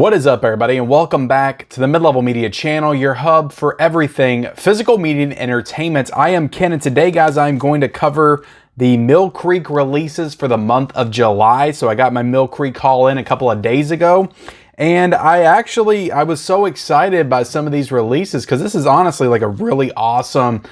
What is up, everybody, and welcome back to the Mid-Level Media channel, your hub for everything physical media and entertainment. I am Ken, and today, guys, I'm going to cover the Millcreek releases for the month of July. So I got my Millcreek haul in a couple of days ago, and I was so excited by some of these releases because this is honestly like a really awesome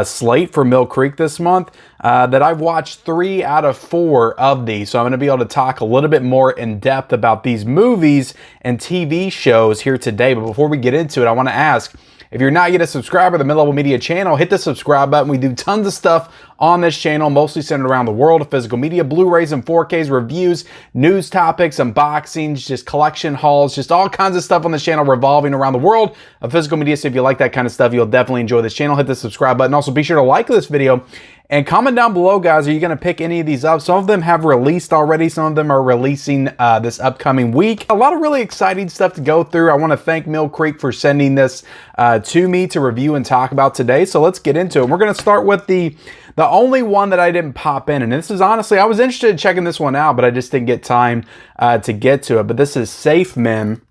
slate for Millcreek this month that I've watched 3 out of 4 of these. So I'm going to be able to talk a little bit more in depth about these movies and TV shows here today. But before we get into it, I want to ask, if you're not yet a subscriber to the Mid-Level Media channel, hit the subscribe button. We do tons of stuff on this channel, mostly centered around the world of physical media, Blu-rays and 4Ks, reviews, news topics, unboxings, just collection hauls, just all kinds of stuff on this channel revolving around the world of physical media. So if you like that kind of stuff, you'll definitely enjoy this channel. Hit the subscribe button. Also, be sure to like this video and comment down below, guys. Are you going to pick any of these up? Some of them have released already. Some of them are releasing this upcoming week. A lot of really exciting stuff to go through. I want to thank Millcreek for sending this to me to review and talk about today. So let's get into it. We're going to start with the only one that I didn't pop in. And this is honestly, I was interested in checking this one out, but I just didn't get time to get to it. But this is Safe Men.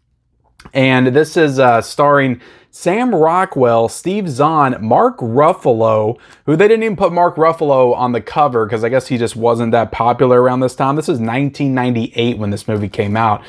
And this is starring Sam Rockwell, Steve Zahn, Mark Ruffalo, who they didn't even put Mark Ruffalo on the cover because I guess he just wasn't that popular around this time. This is 1998 when this movie came out.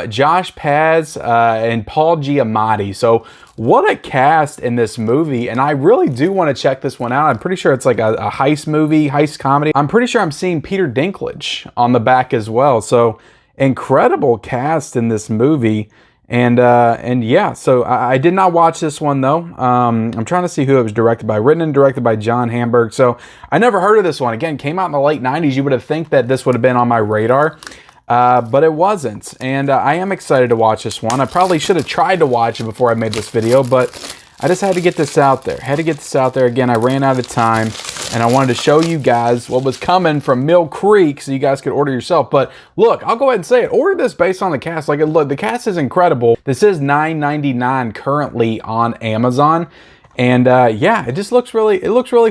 Josh Paz and Paul Giamatti. So what a cast in this movie, and I really do want to check this one out. I'm pretty sure it's like a heist movie, heist comedy. I'm pretty sure I'm seeing Peter Dinklage on the back as well. So incredible cast in this movie. And yeah, so I did not watch this one though. I'm trying to see who it was directed by. Written and directed by John Hamburg. So I never heard of this one. Again, came out in the late 90s. You would have think that this would have been on my radar, but it wasn't. And I am excited to watch this one. I probably should have tried to watch it before I made this video, but I just had to get this out there. Again, I ran out of time, and I wanted to show you guys what was coming from Millcreek so you guys could order yourself. But look, I'll go ahead and say it. Order this based on the cast. Like, look, the cast is incredible. This is $9.99 currently on Amazon. And yeah, it just looks really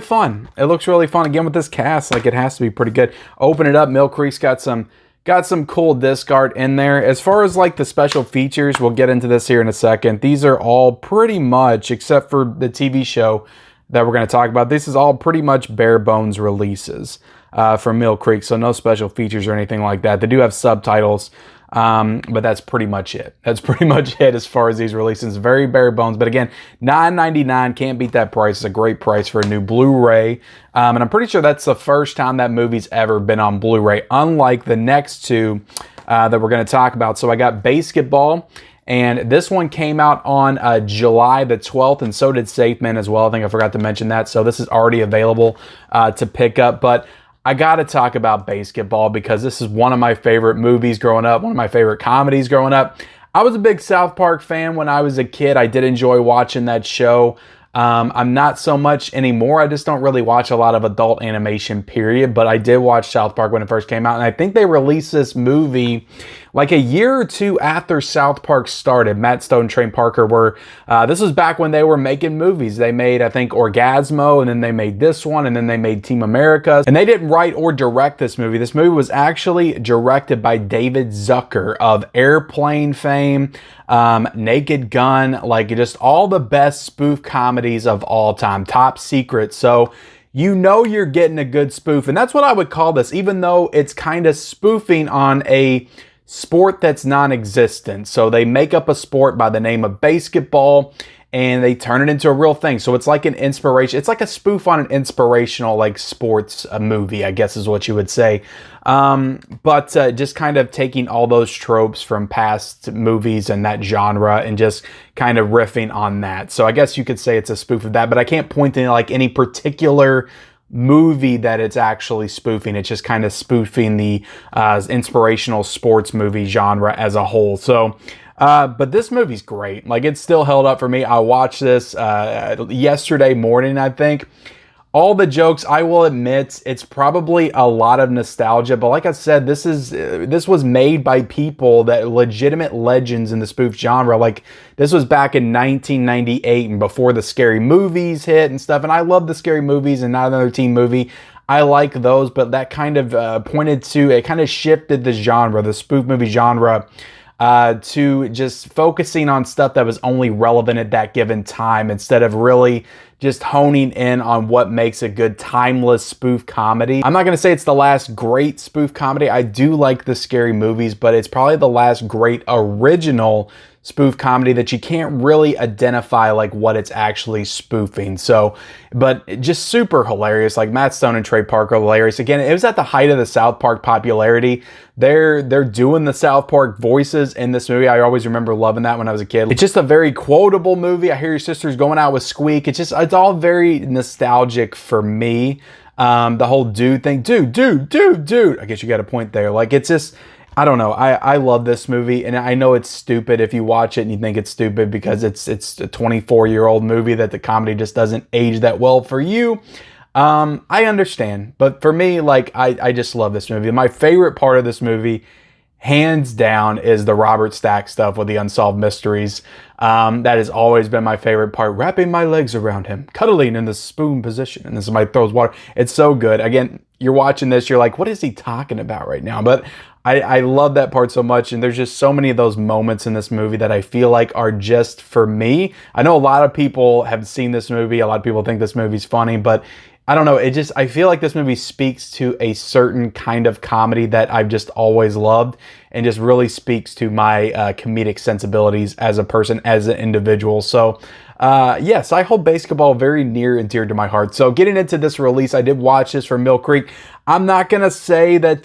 fun. It looks really fun. Again, with this cast, like, it has to be pretty good. Open it up. Millcreek's got some cool disc art in there. As far as like the special features, we'll get into this here in a second. These are all pretty much, except for the TV show that we're going to talk about, this is all pretty much bare bones releases from Millcreek. So no special features or anything like that. They do have subtitles, but that's pretty much it. That's pretty much it as far as these releases. Very bare bones. But again, $9.99, can't beat that price. It's a great price for a new Blu-ray. And I'm pretty sure that's the first time that movie's ever been on Blu-ray, unlike the next two that we're going to talk about. So I got Baseketball. And this one came out on July the 12th, and so did Safe Men as well. I think I forgot to mention that. So this is already available to pick up. But I got to talk about Baseketball because this is one of my favorite movies growing up, one of my favorite comedies growing up. I was a big South Park fan when I was a kid. I did enjoy watching that show. I'm not so much anymore. I just don't really watch a lot of adult animation, period. But I did watch South Park when it first came out. And I think they released this movie like a year or two after South Park started. Matt Stone and Trey Parker were, this was back when they were making movies. They made, I think, Orgasmo, and then they made this one, and then they made Team America. And they didn't write or direct this movie. This movie was actually directed by David Zucker of Airplane fame, Naked Gun, like just all the best spoof comedies of all time, Top Secret. So you know you're getting a good spoof, and that's what I would call this, even though it's kind of spoofing on a sport that's non-existent. So they make up a sport by the name of basketball, and they turn it into a real thing. So it's like an inspiration. It's like a spoof on an inspirational, like, sports movie, I guess is what you would say. But just kind of taking all those tropes from past movies and that genre and just kind of riffing on that. So I guess you could say it's a spoof of that, but I can't point to like any particular movie that it's actually spoofing. It's just kind of spoofing the inspirational sports movie genre as a whole. So but this movie's great. Like, it's still held up for me. I watched this yesterday morning, I think. All the jokes, I will admit, it's probably a lot of nostalgia, but like I said, this was made by people that legitimate legends in the spoof genre. Like, this was back in 1998 and before the scary movies hit and stuff. And I love the scary movies and Not Another Teen Movie. I like those, but that kind of pointed to, it kind of shifted the genre, the spoof movie genre, to just focusing on stuff that was only relevant at that given time instead of really just honing in on what makes a good timeless spoof comedy. I'm not going to say it's the last great spoof comedy. I do like the Scary Movies, but it's probably the last great original spoof comedy that you can't really identify like what it's actually spoofing. So, but just super hilarious. Like Matt Stone and Trey Parker, hilarious. Again, it was at the height of the South Park popularity. They're doing the South Park voices in this movie. I always remember loving that when I was a kid. It's just a very quotable movie. I hear your sister's going out with Squeak. It's all very nostalgic for me. The whole dude thing, dude. I guess you got a point there. Like, it's just, I don't know. I love this movie, and I know it's stupid if you watch it and you think it's stupid because it's a 24-year-old movie that the comedy just doesn't age that well for you. I understand, but for me, like, I just love this movie. My favorite part of this movie, hands down, is the Robert Stack stuff with the unsolved mysteries. That has always been my favorite part. Wrapping my legs around him, cuddling in the spoon position, and then somebody throws water. It's so good. Again, you're watching this, you're like, what is he talking about right now? But I love that part so much, and there's just so many of those moments in this movie that I feel like are just for me. I know a lot of people have seen this movie. A lot of people think this movie's funny, but I don't know. I feel like this movie speaks to a certain kind of comedy that I've just always loved, and just really speaks to my comedic sensibilities as a person, as an individual. So yes, I hold Baseketball very near and dear to my heart. So getting into this release, I did watch this from Millcreek. I'm not going to say that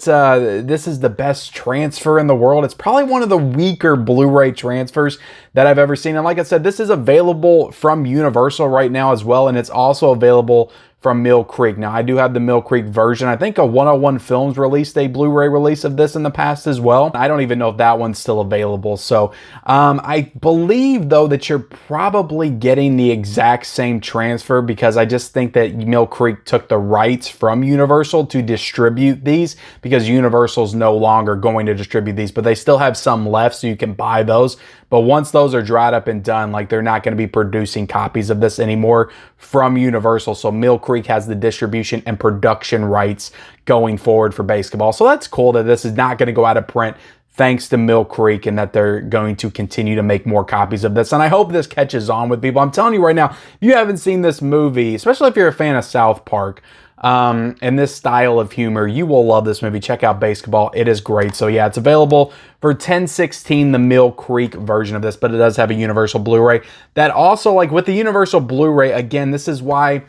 this is the best transfer in the world. It's probably one of the weaker Blu-ray transfers that I've ever seen. And like I said, this is available from Universal right now as well, and it's also available from Millcreek. Now, I do have the Millcreek version. I think a 101 Films released a Blu-ray release of this in the past as well. I don't even know if that one's still available. So I believe, though, that you're probably getting the exact same transfer, because I just think that Millcreek took the rights from Universal to distribute these, because Universal's no longer going to distribute these, but they still have some left, so you can buy those. But once those are dried up and done, like, they're not going to be producing copies of this anymore from Universal. So Millcreek has the distribution and production rights going forward for Baseketball. So that's cool that this is not going to go out of print, thanks to Millcreek, and that they're going to continue to make more copies of this. And I hope this catches on with people. I'm telling you right now, if you haven't seen this movie, especially if you're a fan of South Park, and this style of humor, you will love this movie. Check out Baseketball. It is great. So yeah, it's available for $10.16, the Millcreek version of this, but it does have a Universal Blu-ray. That also, like with the Universal Blu-ray, again, this is why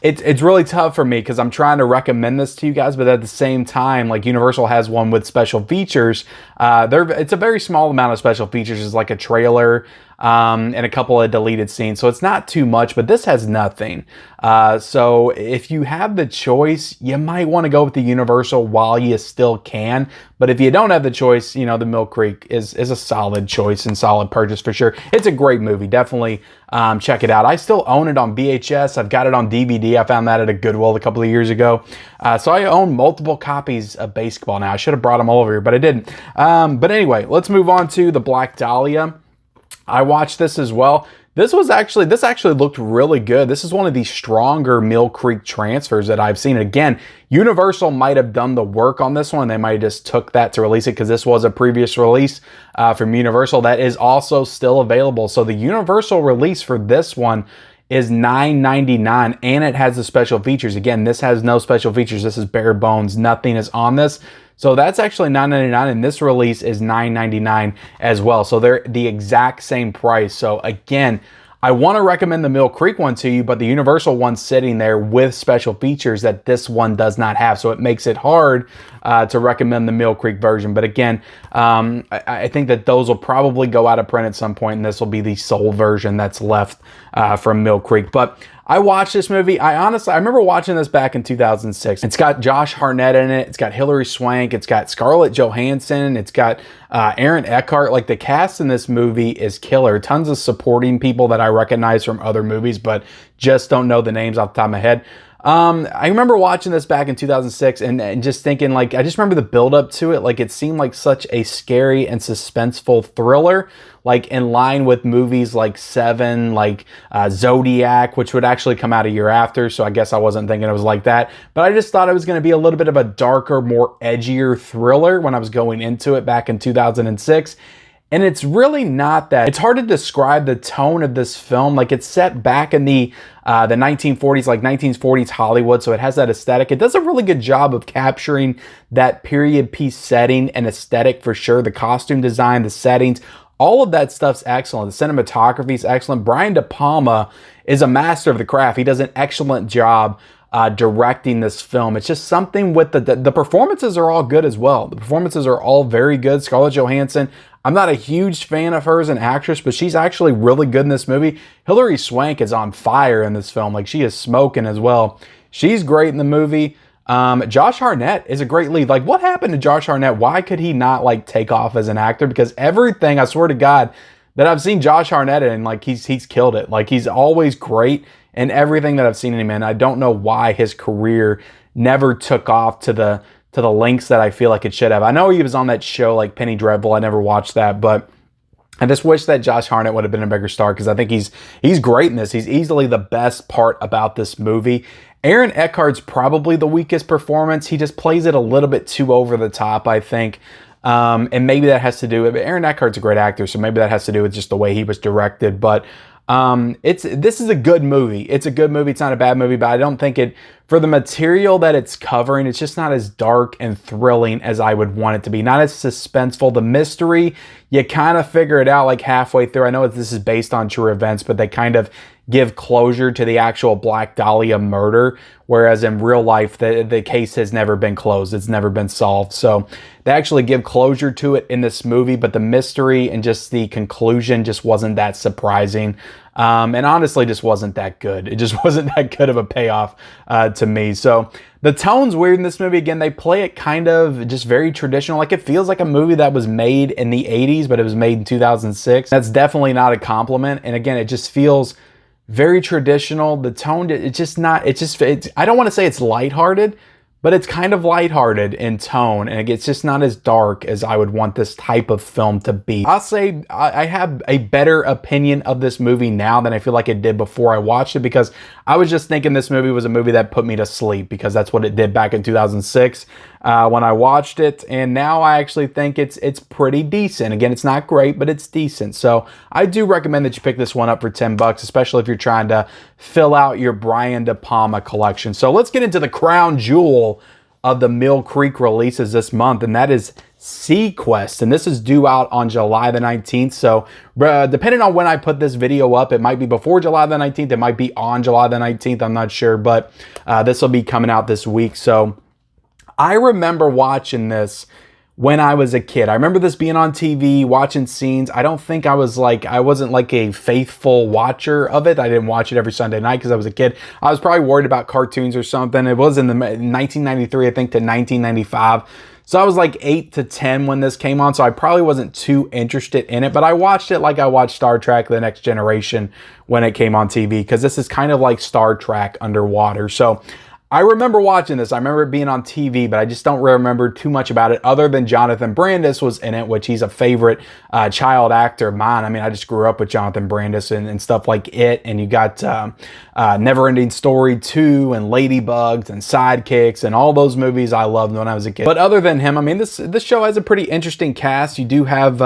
it's really tough for me, because I'm trying to recommend this to you guys, but at the same time, like, Universal has one with special features. It's a very small amount of special features. It's like a trailer and a couple of deleted scenes, so it's not too much, but this has nothing. So if you have the choice, you might want to go with the Universal while you still can. But if you don't have the choice, you know, the Millcreek is a solid choice and solid purchase for sure. It's a great movie. Definitely check it out. I still own it on VHS. I've got it on DVD. I found that at a Goodwill a couple of years ago. So I own multiple copies of Baseketball now. I should have brought them all over here, but I didn't. But anyway, let's move on to the Black Dahlia. I watched this as well. This actually looked really good. This is one of the stronger Millcreek transfers that I've seen. Again, Universal might have done the work on this one. They might have just took that to release it, because this was a previous release from Universal that is also still available. So the Universal release for this one is $9.99, and it has the special features. Again, this has no special features. This is bare bones. Nothing is on this. So that's actually $9.99, and this release is $9.99 as well. So they're the exact same price. So again, I want to recommend the Millcreek one to you, but the Universal one's sitting there with special features that this one does not have. So it makes it hard to recommend the Millcreek version. But again, I think that those will probably go out of print at some point, and this will be the sole version that's left from Millcreek. But I watched this movie. I remember watching this back in 2006. It's got Josh Hartnett in it. It's got Hilary Swank. It's got Scarlett Johansson. It's got Aaron Eckhart. Like, the cast in this movie is killer. Tons of supporting people that I recognize from other movies, but just don't know the names off the top of my head. I remember watching this back in 2006 and just thinking, like, I just remember the build up to it. Like, it seemed like such a scary and suspenseful thriller, like in line with movies like Seven, like Zodiac, which would actually come out a year after. So I guess I wasn't thinking it was like that, but I just thought it was going to be a little bit of a darker, more edgier thriller when I was going into it back in 2006. And it's really not that. It's hard to describe the tone of this film. Like, it's set back in the 1940s, like 1940s Hollywood, so it has that aesthetic. It does a really good job of capturing that period piece setting and aesthetic for sure. The costume design, the settings, all of that stuff's excellent. The cinematography is excellent. Brian De Palma is a master of the craft. He does an excellent job directing this film. It's just something with the performances are all good as well. The performances are all very good. Scarlett Johansson, I'm not a huge fan of her as an actress, but she's actually really good in this movie. Hilary Swank is on fire in this film. Like, she is smoking as well. She's great in the movie. Josh Hartnett is a great lead. Like, what happened to Josh Hartnett? Why could he not, like, take off as an actor? Because everything, I swear to God, that I've seen Josh Hartnett in, like, he's killed it. Like, he's always great in everything that I've seen him in. I don't know why his career never took off to the lengths that I feel like it should have. I know he was on that show, like Penny Dreadful. I never watched that, but I just wish that Josh Hartnett would have been a bigger star, because I think he's great in this. He's easily the best part about this movie. Aaron Eckhart's probably the weakest performance. He just plays it a little bit too over the top, I think. And maybe that has to do with, Aaron Eckhart's a great actor, so maybe that has to do with just the way he was directed. But this is a good movie. It's a good movie. It's not a bad movie, but I don't think for the material that it's covering, it's just not as dark and thrilling as I would want it to be. Not as suspenseful. The mystery, you kind of figure it out like halfway through. I know this is based on true events, but they kind of give closure to the actual Black Dahlia murder, whereas in real life, the case has never been closed. It's never been solved. So they actually give closure to it in this movie, but the mystery and just the conclusion just wasn't that surprising. And honestly, just wasn't that good. It just wasn't that good of a payoff to me. So the tone's weird in this movie. Again, they play it kind of just very traditional. Like, it feels like a movie that was made in the 80s, but it was made in 2006. That's definitely not a compliment. And again, it just feels very traditional. The tone, I don't want to say it's lighthearted, but it's kind of lighthearted in tone, and it's just not as dark as I would want this type of film to be. I'll say I have a better opinion of this movie now than I feel like it did before I watched it, because I was just thinking this movie was a movie that put me to sleep, because that's what it did back in 2006 when I watched it. And now I actually think it's pretty decent. Again, it's not great, but it's decent. So I do recommend that you pick this one up for $10, especially if you're trying to fill out your Brian De Palma collection. So let's get into the crown jewel of the Millcreek releases this month, and that is Sequest. And this is due out on July the 19th. So depending on when I put this video up, it might be before July the 19th. It might be on July the 19th. I'm not sure, but this will be coming out this week. So I remember watching this when I was a kid. I remember this being on TV, watching scenes. I don't think I wasn't like a faithful watcher of it. I didn't watch it every Sunday night because I was a kid. I was probably worried about cartoons or something. It was in the 1993, I think, to 1995. So I was like 8 to 10 when this came on, so I probably wasn't too interested in it, but I watched it like I watched Star Trek: The Next Generation when it came on TV, because this is kind of like Star Trek underwater. So I remember watching this. I remember it being on TV, but I just don't remember too much about it other than Jonathan Brandis was in it, which he's a favorite child actor of mine. I mean, I just grew up with Jonathan Brandis and stuff like It, and you got Neverending Story 2 and Ladybugs and Sidekicks and all those movies I loved when I was a kid. But other than him, I mean, this show has a pretty interesting cast. You do have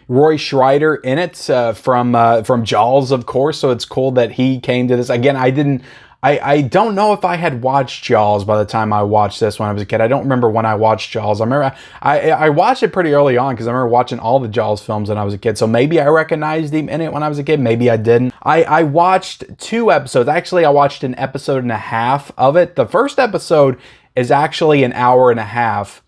Roy Scheider in it from Jaws, of course, so it's cool that he came to this. Again, I don't know if I had watched Jaws by the time I watched this when I was a kid. I don't remember when I watched Jaws. I remember I watched it pretty early on because I remember watching all the Jaws films when I was a kid. So maybe I recognized him in it when I was a kid. Maybe I didn't. I watched 2 episodes. Actually, I watched an episode and a half of it. The first episode is actually an hour and a half.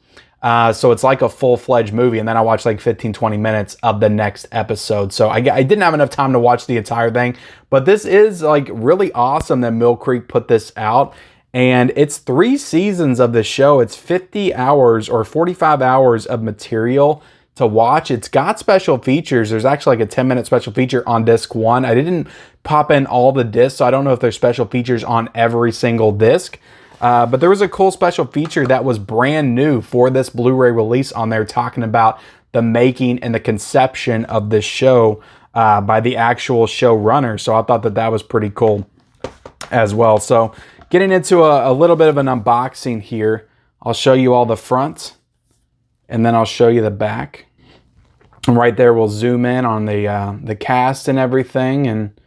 So it's like a full-fledged movie, and then I watched like 15-20 minutes of the next episode. So I didn't have enough time to watch the entire thing, but this is like really awesome that Millcreek put this out, and it's 3 seasons of the show. It's 50 hours or 45 hours of material to watch. It's got special features. There's actually like a 10-minute special feature on disc 1. I didn't pop in all the discs, so I don't know if there's special features on every single disc. But there was a cool special feature that was brand new for this Blu-ray release on there, talking about the making and the conception of this show by the actual showrunner. So I thought that was pretty cool as well. So getting into a little bit of an unboxing here, I'll show you all the front and then I'll show you the back. And right there, we'll zoom in on the cast and everything and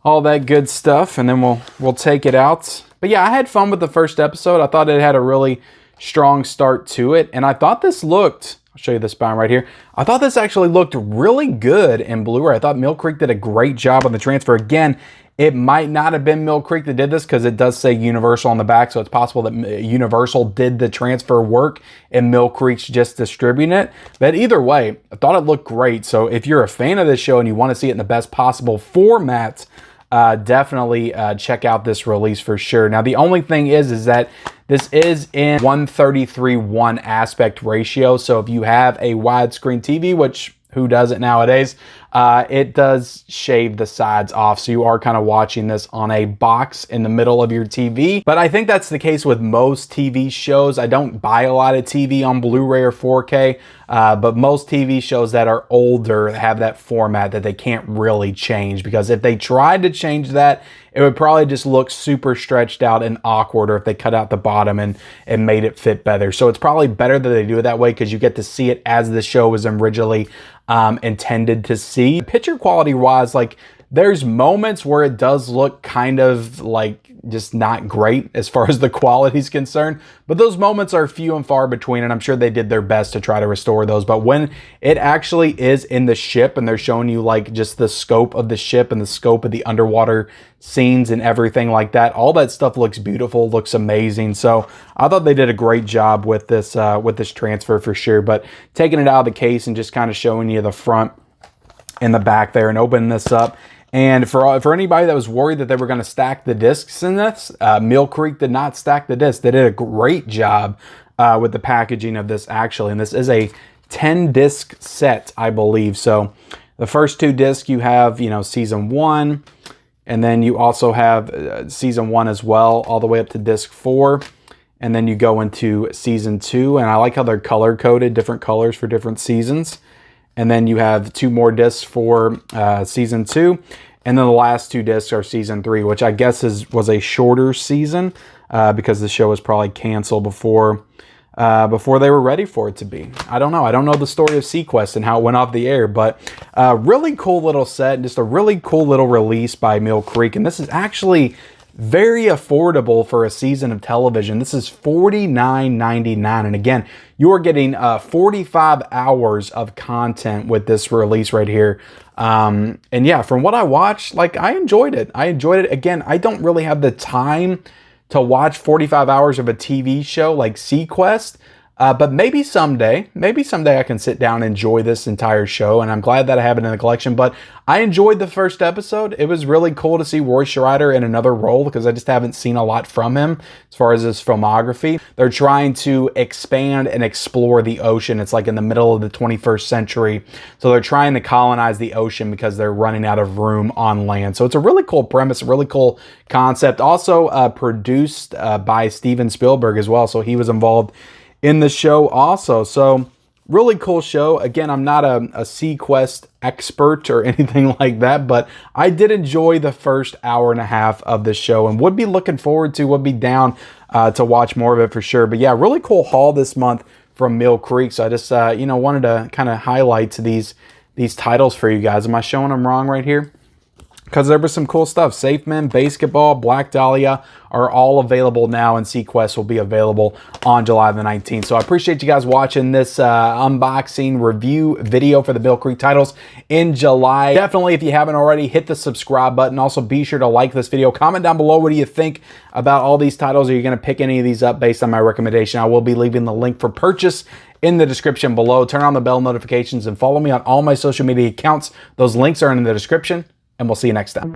all that good stuff, and then we'll take it out. But yeah, I had fun with the first episode. I thought it had a really strong start to it, and I thought this looked, I'll show you the spine right here. I thought this actually looked really good in Blu-ray. I thought Millcreek did a great job on the transfer. Again, it might not have been Millcreek that did this because it does say Universal on the back, so it's possible that Universal did the transfer work and Millcreek's just distributing it. But either way, I thought it looked great. So if you're a fan of this show and you want to see it in the best possible format, definitely check out this release for sure. Now, the only thing is that this is in 1:33:1 aspect ratio. So if you have a widescreen TV, which who doesn't nowadays, it does shave the sides off. So you are kind of watching this on a box in the middle of your TV. But I think that's the case with most TV shows. I don't buy a lot of TV on Blu-ray or 4K, but most TV shows that are older have that format that they can't really change, because if they tried to change that, it would probably just look super stretched out and awkward, or if they cut out the bottom and made it fit better. So it's probably better that they do it that way, because you get to see it as the show was originally intended to see. Picture quality wise, like, there's moments where it does look kind of like just not great as far as the quality is concerned, but those moments are few and far between, and I'm sure they did their best to try to restore those. But when it actually is in the ship and they're showing you like just the scope of the ship and the scope of the underwater scenes and everything like that, all that stuff looks beautiful, looks amazing. So I thought they did a great job with this transfer for sure. But taking it out of the case and just kind of showing you the front and the back there and opening this up. And for anybody that was worried that they were going to stack the discs in this, Millcreek did not stack the discs. They did a great job with the packaging of this, actually. And this is a 10-disc set, I believe. So the first 2 discs, you have, season 1. And then you also have season 1 as well, all the way up to disc 4. And then you go into season 2. And I like how they're color-coded, different colors for different seasons. And then you have 2 more discs for season 2. And then the last 2 discs are season 3, which I guess was a shorter season because the show was probably canceled before they were ready for it to be. I don't know. I don't know the story of Sequest and how it went off the air, but really cool little set, and just a really cool little release by Millcreek. And this is actually very affordable for a season of television. This is $49.99. And again, you are getting 45 hours of content with this release right here. And yeah, from what I watched, like, I enjoyed it. Again, I don't really have the time to watch 45 hours of a TV show like Sequest. But maybe someday I can sit down and enjoy this entire show, and I'm glad that I have it in the collection. But I enjoyed the first episode. It was really cool to see Roy Schreider in another role, because I just haven't seen a lot from him as far as his filmography. They're trying to expand and explore the ocean. It's like in the middle of the 21st century. So they're trying to colonize the ocean because they're running out of room on land. So it's a really cool premise, a really cool concept. Also produced by Steven Spielberg as well. So he was involved in the show also. So really cool show. Again, I'm not a Sequest expert or anything like that, but I did enjoy the first hour and a half of the show, and would be looking forward to, would be down to watch more of it for sure. But yeah, really cool haul this month from Millcreek. So I just wanted to kind of highlight these titles for you guys. Am I showing them wrong right here? Because there was some cool stuff. Safe Men, Baseketball, Black Dahlia are all available now, and Sequest will be available on July the 19th. So I appreciate you guys watching this unboxing review video for the Millcreek titles in July. Definitely, if you haven't already, hit the subscribe button. Also, be sure to like this video. Comment down below, what do you think about all these titles? Are you going to pick any of these up based on my recommendation? I will be leaving the link for purchase in the description below. Turn on the bell notifications and follow me on all my social media accounts. Those links are in the description. And we'll see you next time.